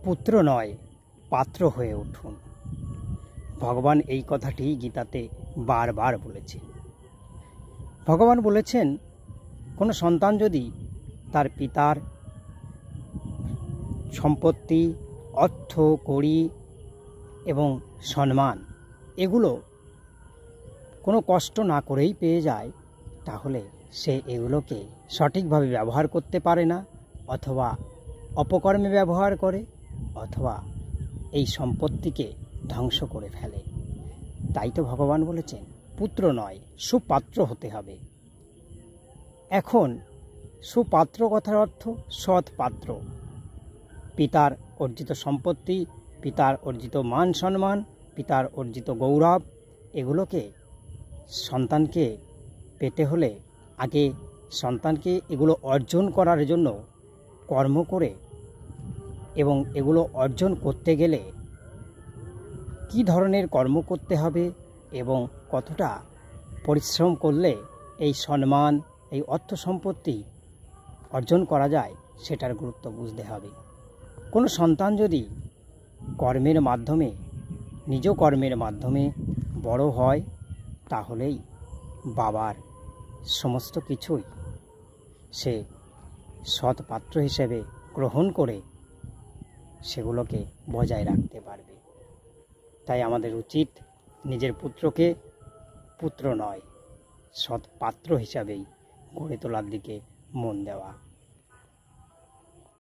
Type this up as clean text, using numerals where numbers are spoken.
পুত্র নয় পাত্র হয়ে উঠুন। ভগবান এই কথাটি গীতাতে বারবার বলেছেন। ভগবান বলেছেন, কোনো সন্তান যদি তার পিতার সম্পত্তি, অর্থ, কড়ি এবং সম্মান এগুলো কোনো কষ্ট না করেই পেয়ে যায়, তাহলে সে এগুলোকে সঠিকভাবে ব্যবহার করতে পারে না, অথবা অপকর্মে ব্যবহার করে, অথবা এই সম্পত্তিকে ধ্বংস করে ফেলে। তাই তো ভগবান বলেছেন, পুত্র নয় সুপাত্র হতে হবে। এখন সুপাত্র কথার অর্থ সৎ পাত্র। পিতার অর্জিত সম্পত্তি, পিতার অর্জিত মান সম্মান, পিতার অর্জিত গৌরব, এগুলোকে সন্তানকে পেতে হলে আগে সন্তানকে এগুলো অর্জন করার জন্য কর্ম করে, এবং এগুলো অর্জন করতে গেলে কী ধরনের কর্ম করতে হবে এবং কতটা পরিশ্রম করলে এই সম্মান, এই অর্থ সম্পত্তি অর্জন করা যায়, সেটার গুরুত্ব বুঝতে হবে। কোনো সন্তান যদি কর্মের মাধ্যমে, নিজ কর্মের মাধ্যমে বড় হয়, তাহলেই বাবার সমস্ত কিছুই সে সৎ পাত্র হিসেবে গ্রহণ করে সেগুলোকে বজায় রাখতে পারবে। তাই আমাদের উচিত নিজের পুত্রকে পুত্র নয় সৎ পাত্র হিসাবেই গড়ে তোলার দিকে মন দেওয়া।